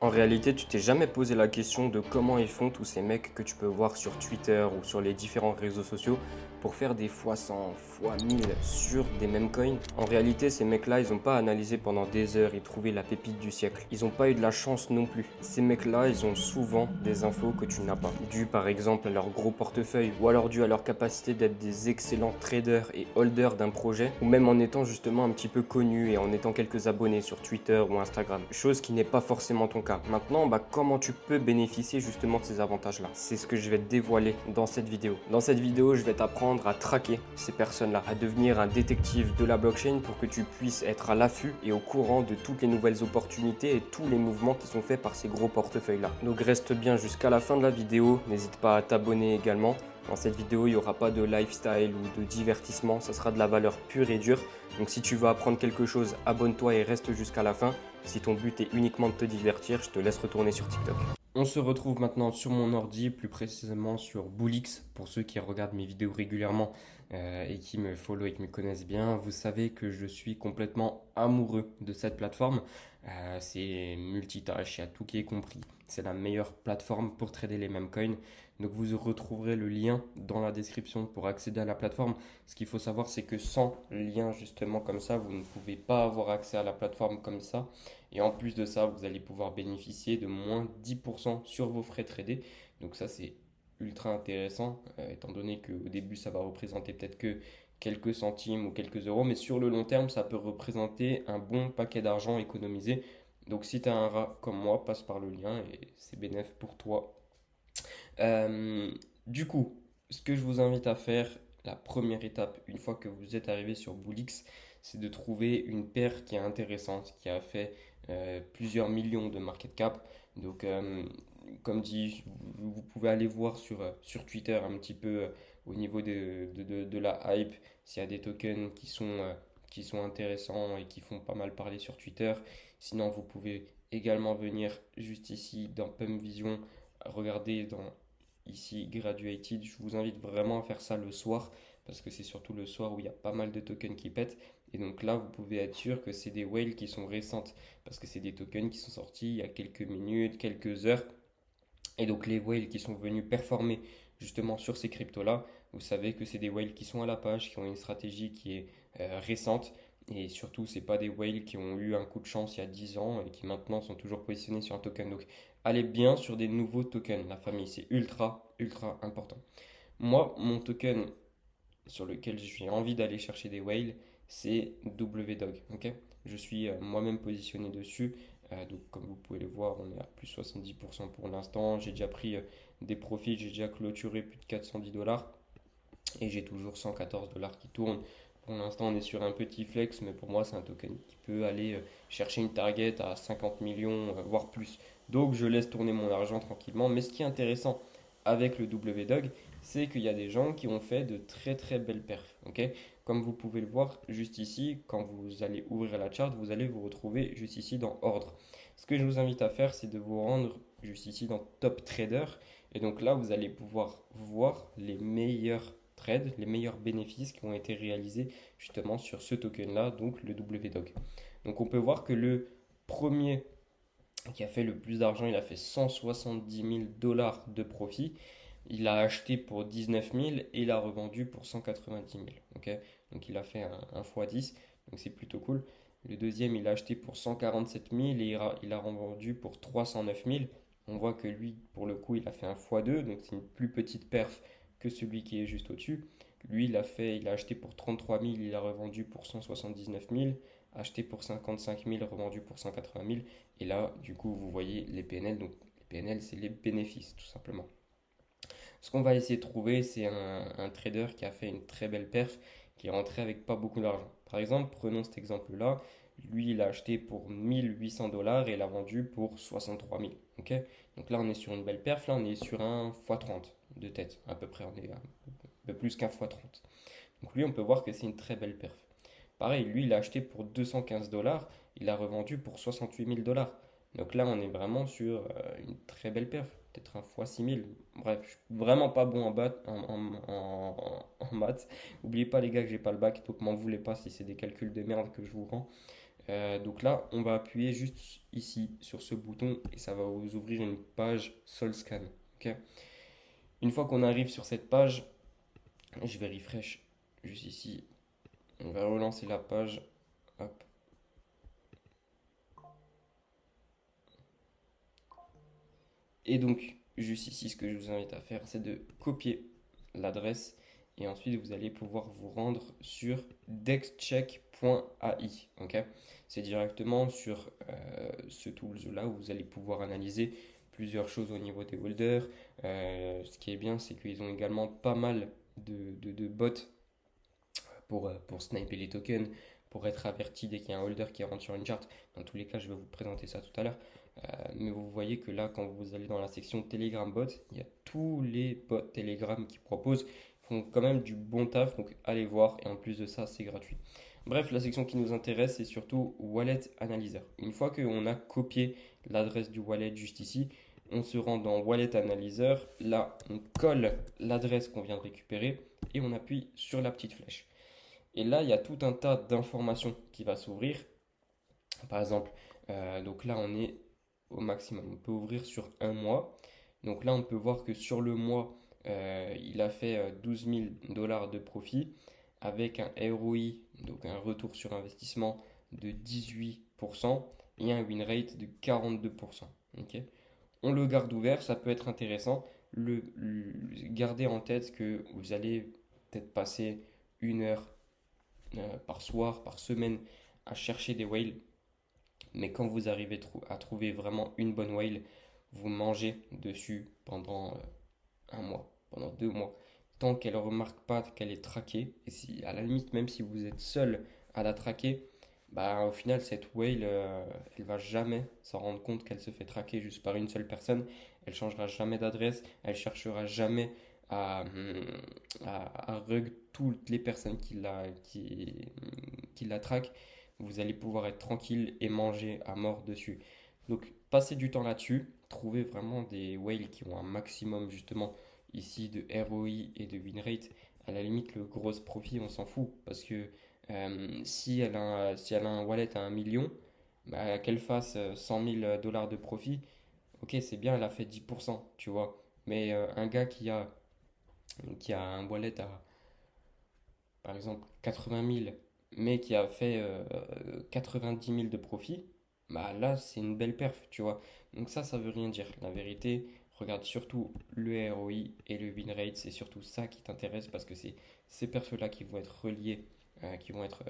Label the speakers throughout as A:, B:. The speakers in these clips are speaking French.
A: En réalité, tu t'es jamais posé la question de comment ils font tous ces mecs que tu peux voir sur Twitter ou sur les différents réseaux sociaux pour faire des fois 100, fois 1000 sur des mêmes coins. En réalité, ces mecs-là, ils n'ont pas analysé pendant des heures et trouvé la pépite du siècle. Ils n'ont pas eu de la chance non plus. Ces mecs-là, ils ont souvent des infos que tu n'as pas. Dû par exemple à leur gros portefeuille ou alors dû à leur capacité d'être des excellents traders et holders d'un projet ou même en étant justement un petit peu connus et en étant quelques abonnés sur Twitter ou Instagram. Chose qui n'est pas forcément ton cas. Maintenant, comment tu peux bénéficier justement de ces avantages-là? C'est ce que je vais te dévoiler dans cette vidéo. Dans cette vidéo, je vais t'apprendre à traquer ces personnes-là, à devenir un détective de la blockchain pour que tu puisses être à l'affût et au courant de toutes les nouvelles opportunités et tous les mouvements qui sont faits par ces gros portefeuilles-là. Donc reste bien jusqu'à la fin de la vidéo, n'hésite pas à t'abonner également. Dans cette vidéo, il n'y aura pas de lifestyle ou de divertissement, ça sera de la valeur pure et dure. Donc si tu veux apprendre quelque chose, abonne-toi et reste jusqu'à la fin. Si ton but est uniquement de te divertir, je te laisse retourner sur TikTok. On se retrouve maintenant sur mon ordi, plus précisément sur Boolix. Pour ceux qui regardent mes vidéos régulièrement et qui me follow et qui me connaissent bien, vous savez que je suis complètement amoureux de cette plateforme. C'est multitâche, il y a tout qui est compris. C'est la meilleure plateforme pour trader les mêmes coins. Donc vous retrouverez le lien dans la description pour accéder à la plateforme. Ce qu'il faut savoir, c'est que sans lien justement comme ça, vous ne pouvez pas avoir accès à la plateforme comme ça. Et en plus de ça, vous allez pouvoir bénéficier de moins 10% sur vos frais tradés. Donc ça, c'est ultra intéressant, étant donné qu'au début, ça va représenter peut-être que quelques centimes ou quelques euros, mais sur le long terme, ça peut représenter un bon paquet d'argent économisé. Donc si tu as un rat comme moi, passe par le lien et c'est bénéf pour toi. Euh, du coup, ce que je vous invite à faire, la première étape, une fois que vous êtes arrivé sur Boolix, c'est de trouver une paire qui est intéressante, qui a fait plusieurs millions de market cap. Donc, comme dit, vous pouvez aller voir sur Twitter un petit peu au niveau de la hype, s'il y a des tokens qui sont intéressants et qui font pas mal parler sur Twitter. Sinon, vous pouvez également venir juste ici dans Pump Vision, regarder dans ici Graduated. Je vous invite vraiment à faire ça le soir parce que c'est surtout le soir où il y a pas mal de tokens qui pètent. Et donc là, vous pouvez être sûr que c'est des whales qui sont récentes parce que c'est des tokens qui sont sortis il y a quelques minutes, quelques heures. Et donc les whales qui sont venus performer justement sur ces cryptos-là, vous savez que c'est des whales qui sont à la page, qui ont une stratégie qui est récente. Et surtout, ce n'est pas des whales qui ont eu un coup de chance il y a 10 ans et qui maintenant sont toujours positionnés sur un token. Donc allez bien sur des nouveaux tokens, la famille, c'est ultra important. Moi, mon token sur lequel j'ai envie d'aller chercher des whales, c'est WDOG. Ok, je suis moi-même positionné dessus. Donc, comme vous pouvez le voir, on est à plus 70% pour l'instant. J'ai déjà pris des profits, j'ai déjà clôturé plus de 410 dollars et j'ai toujours 114 dollars qui tournent. Pour l'instant, on est sur un petit flex, mais pour moi, c'est un token qui peut aller chercher une target à 50 millions, voire plus. Donc, je laisse tourner mon argent tranquillement. Mais ce qui est intéressant avec le WDOG, c'est qu'il y a des gens qui ont fait de très belles perfs. Ok, comme vous pouvez le voir juste ici, quand vous allez ouvrir la charte, vous allez vous retrouver juste ici dans ordre. Ce que je vous invite à faire, c'est de vous rendre juste ici dans Top Trader. Et donc là, vous allez pouvoir voir les meilleurs trades, les meilleurs bénéfices qui ont été réalisés justement sur ce token-là, donc le WDOG. Donc on peut voir que le premier qui a fait le plus d'argent, il a fait 170 000 dollars de profit. Il a acheté pour 19 000 et il a revendu pour 190 000. Okay, donc il a fait un x10, donc c'est plutôt cool. Le deuxième, il a acheté pour 147 000 et il a revendu pour 309 000. On voit que lui, pour le coup, il a fait un x2, donc c'est une plus petite perf que celui qui est juste au-dessus. Lui, il a acheté pour 33 000, il a revendu pour 179 000, acheté pour 55 000, revendu pour 180 000. Et là, du coup, vous voyez les PNL. Donc, les PNL, c'est les bénéfices, tout simplement. Ce qu'on va essayer de trouver, c'est un trader qui a fait une très belle perf, qui est rentré avec pas beaucoup d'argent. Par exemple, prenons cet exemple-là. Lui, il a acheté pour 1800 dollars et il a vendu pour 63 000. Ok, donc là, on est sur une belle perf. Là, on est sur un x30 de tête, à peu près. On est un peu plus qu'un x30. Donc lui, on peut voir que c'est une très belle perf. Pareil, lui, il a acheté pour 215 dollars, il a revendu pour 68 000 dollars. Donc là, on est vraiment sur une très belle perf, peut-être un x 6000. Bref, je suis vraiment pas bon en maths. N'oubliez pas, les gars, que j'ai pas le bac, donc m'en voulez pas si c'est des calculs de merde que je vous rends. Donc là, on va appuyer juste ici sur ce bouton et ça va vous ouvrir une page SolScan. Ok. Une fois qu'on arrive sur cette page, je vais refresh juste ici. On va relancer la page. Hop. Et donc, juste ici, ce que je vous invite à faire, c'est de copier l'adresse et ensuite vous allez pouvoir vous rendre sur dexcheck.ai. Ok. C'est directement sur ce tool-là où vous allez pouvoir analyser plusieurs choses au niveau des holders. Ce qui est bien, c'est qu'ils ont également pas mal de bots pour sniper les tokens, pour être averti dès qu'il y a un holder qui rentre sur une charte. Dans tous les cas, je vais vous présenter ça tout à l'heure. Mais vous voyez que là, quand vous allez dans la section Telegram bot, il y a tous les bots Telegram qui proposent. Ils font quand même du bon taf, donc allez voir. Et en plus de ça, c'est gratuit. Bref, la section qui nous intéresse, c'est surtout Wallet Analyzer. Une fois qu'on a copié l'adresse du wallet juste ici, on se rend dans Wallet Analyzer. Là, on colle l'adresse qu'on vient de récupérer et on appuie sur la petite flèche. Et là, il y a tout un tas d'informations qui va s'ouvrir. Par exemple, donc là, on est au maximum. On peut ouvrir sur un mois. Donc là, on peut voir que sur le mois, il a fait 12 000 dollars de profit avec un ROI, donc un retour sur investissement de 18% et un win rate de 42%. Ok. On le garde ouvert, ça peut être intéressant. Gardez en tête que vous allez peut-être passer 1 heure par soir, par semaine à chercher des whales. Mais quand vous arrivez à trouver vraiment une bonne whale, vous mangez dessus pendant un mois, pendant 2 mois. Tant qu'elle ne remarque pas qu'elle est traquée, et si, à la limite, même si vous êtes seul à la traquer, bah, au final, cette whale, elle va jamais s'en rendre compte qu'elle se fait traquer juste par une seule personne. Elle changera jamais d'adresse, elle cherchera jamais à rug toutes les personnes qui la traquent. Vous allez pouvoir être tranquille et manger à mort dessus. Donc, passez du temps là-dessus. Trouvez vraiment des whales qui ont un maximum, justement, ici de ROI et de win rate. À la limite, le gros profit, on s'en fout. Parce que si elle a un wallet à 1 million, bah, qu'elle fasse 100 000 dollars de profit, ok, c'est bien, elle a fait 10%, tu vois. Mais un gars qui a un wallet à, par exemple, 80 000, mais qui a fait 90 000 de profit, bah là, c'est une belle perf, tu vois. Donc ça veut rien dire. La vérité, regarde surtout le ROI et le win rate, c'est surtout ça qui t'intéresse parce que c'est ces perfs-là qui vont être reliés, qui vont être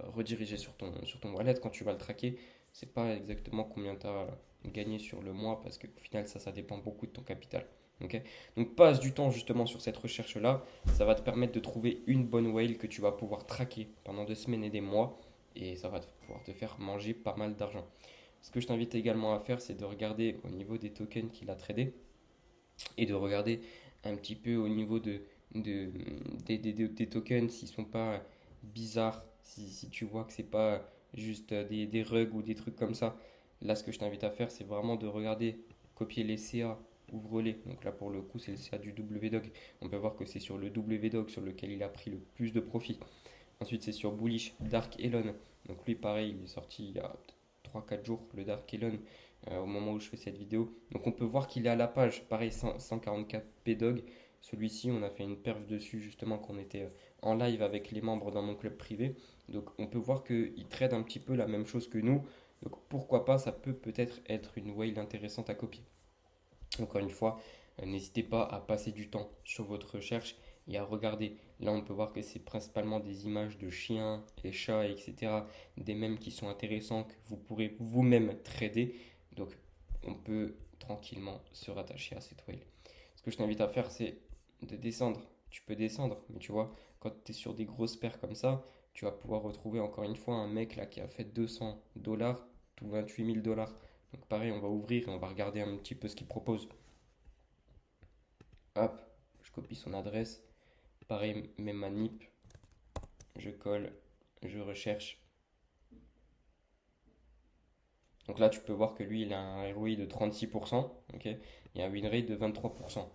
A: redirigés sur ton wallet quand tu vas le traquer. C'est pas exactement combien tu as gagné sur le mois parce qu'au final, ça dépend beaucoup de ton capital. Ok. Donc passe du temps justement sur cette recherche-là. Ça va te permettre de trouver une bonne whale que tu vas pouvoir traquer pendant 2 semaines et des mois. Et ça va pouvoir te faire manger pas mal d'argent. Ce que je t'invite également à faire, c'est de regarder au niveau des tokens qu'il a tradés et de regarder un petit peu au niveau de- des tokens s'ils sont pas bizarres, si tu vois que c'est pas juste des rugs ou des trucs comme ça. Là, ce que je t'invite à faire, c'est vraiment de regarder, copier les CA, ouvre-les. Donc là, pour le coup, c'est le CA du WDOG. On peut voir que c'est sur le WDOG sur lequel il a pris le plus de profit. Ensuite, c'est sur Bullish Dark Elon. Donc lui, pareil, il est sorti il y a 3-4 jours, le Dark Elon, au moment où je fais cette vidéo. Donc on peut voir qu'il est à la page, pareil, 144 PDOG. Celui-ci, on a fait une perf dessus justement qu'on était en live avec les membres dans mon club privé. Donc on peut voir qu'il trade un petit peu la même chose que nous. Donc pourquoi pas, ça peut peut-être être une whale intéressante à copier. Encore une fois, n'hésitez pas à passer du temps sur votre recherche et à regarder. Là, on peut voir que c'est principalement des images de chiens et chats, etc. Des mèmes qui sont intéressants que vous pourrez vous-même trader. Donc, on peut tranquillement se rattacher à cette whale. Ce que je t'invite à faire, c'est de descendre. Tu peux descendre, mais tu vois, quand tu es sur des grosses paires comme ça, tu vas pouvoir retrouver encore une fois un mec là qui a fait 200 dollars, tout 28 000 dollars. Donc pareil, on va ouvrir et on va regarder un petit peu ce qu'il propose. Hop, je copie son adresse. Pareil, même manip. Je colle, je recherche. Donc là, tu peux voir que lui, il a un ROI de 36%, ok, et un win rate de 23%.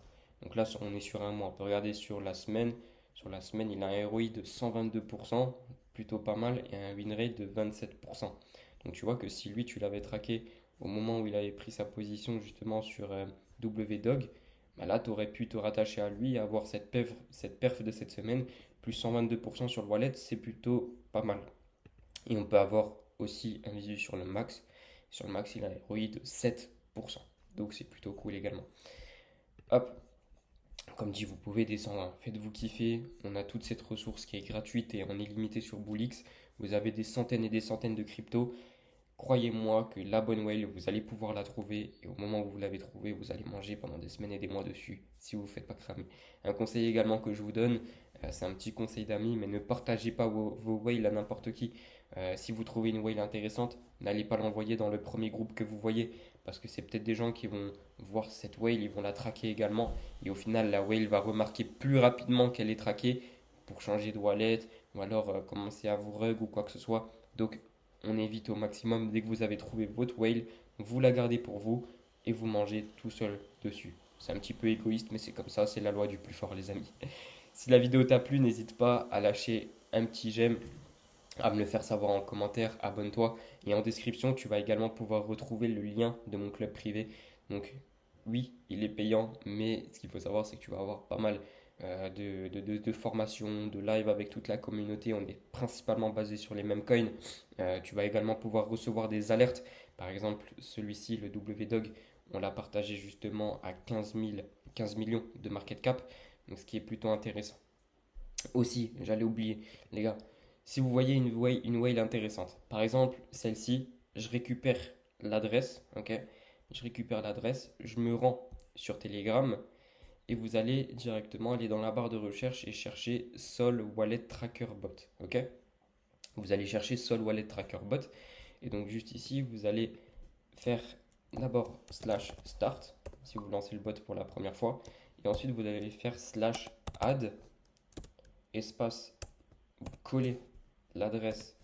A: Donc là, on est sur un mois. On peut regarder sur la semaine. Sur la semaine, il a un ROI de 122%, plutôt pas mal et un win rate de 27%. Donc tu vois que si lui, tu l'avais traqué au moment où il avait pris sa position justement sur WDog, bah là, tu aurais pu te rattacher à lui et avoir cette perf de cette semaine, plus 122% sur le wallet, c'est plutôt pas mal. Et on peut avoir aussi un visu sur le max. Sur le max, il a un ROI de 7%. Donc c'est plutôt cool également. Hop, comme dit, vous pouvez descendre, hein. Faites-vous kiffer. On a toute cette ressource qui est gratuite et on est limité sur Bullix. Vous avez des centaines et des centaines de cryptos. Croyez-moi que la bonne whale, vous allez pouvoir la trouver. Et au moment où vous l'avez trouvée, vous allez manger pendant des semaines et des mois dessus si vous ne vous faites pas cramer. Un conseil également que je vous donne, c'est un petit conseil d'amis, mais ne partagez pas vos whales à n'importe qui. Si vous trouvez une whale intéressante, n'allez pas l'envoyer dans le premier groupe que vous voyez. Parce que c'est peut-être des gens qui vont voir cette whale, ils vont la traquer également. Et au final, la whale va remarquer plus rapidement qu'elle est traquée pour changer de wallet ou alors commencer à vous rug ou quoi que ce soit. Donc on évite au maximum, dès que vous avez trouvé votre whale, vous la gardez pour vous et vous mangez tout seul dessus. C'est un petit peu égoïste, mais c'est comme ça, c'est la loi du plus fort, les amis. Si la vidéo t'a plu, n'hésite pas à lâcher un petit j'aime, à me le faire savoir en commentaire, abonne-toi. Et en description, tu vas également pouvoir retrouver le lien de mon club privé. Donc oui, il est payant, mais ce qu'il faut savoir, c'est que tu vas avoir pas mal de formations, de live avec toute la communauté. On est principalement basé sur les mêmes coins. Tu vas également pouvoir recevoir des alertes. Par exemple, celui-ci, le WDog, on l'a partagé justement à 15 millions de market cap. Donc ce qui est plutôt intéressant. Aussi, j'allais oublier, les gars, si vous voyez une whale intéressante, par exemple celle-ci, je récupère l'adresse, ok? Je récupère l'adresse, je me rends sur Telegram et vous allez directement aller dans la barre de recherche et chercher Sol Wallet Tracker Bot, ok? Vous allez chercher Sol Wallet Tracker Bot et donc juste ici, vous allez faire d'abord slash start si vous lancez le bot pour la première fois et ensuite vous allez faire slash add espace, vous collez l'adresse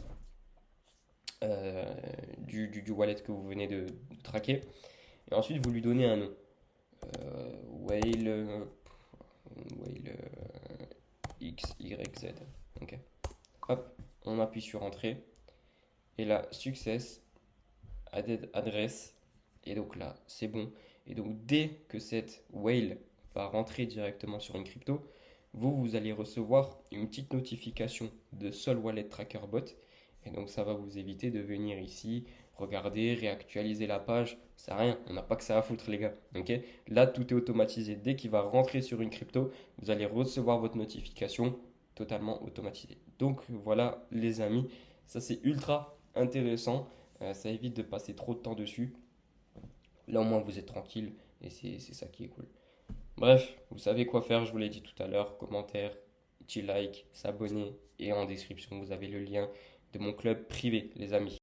A: du wallet que vous venez de traquer. Et ensuite, vous lui donnez un nom. Whale, whale XYZ. Ok. Hop, on appuie sur Entrée. Et là, Success, Added Address. Et donc là, c'est bon. Et donc, dès que cette whale va rentrer directement sur une crypto, vous allez recevoir une petite notification de Sol Wallet Tracker Bot. Et donc ça va vous éviter de venir ici, regarder, réactualiser la page. Ça n'a rien, on n'a pas que ça à foutre les gars. Okay, là, tout est automatisé. Dès qu'il va rentrer sur une crypto, vous allez recevoir votre notification totalement automatisée. Donc voilà les amis, ça c'est ultra intéressant. Ça évite de passer trop de temps dessus. Là au moins vous êtes tranquille et c'est ça qui est cool. Bref, vous savez quoi faire, je vous l'ai dit tout à l'heure, commentaire, petit like, s'abonner et en description vous avez le lien de mon club privé les amis.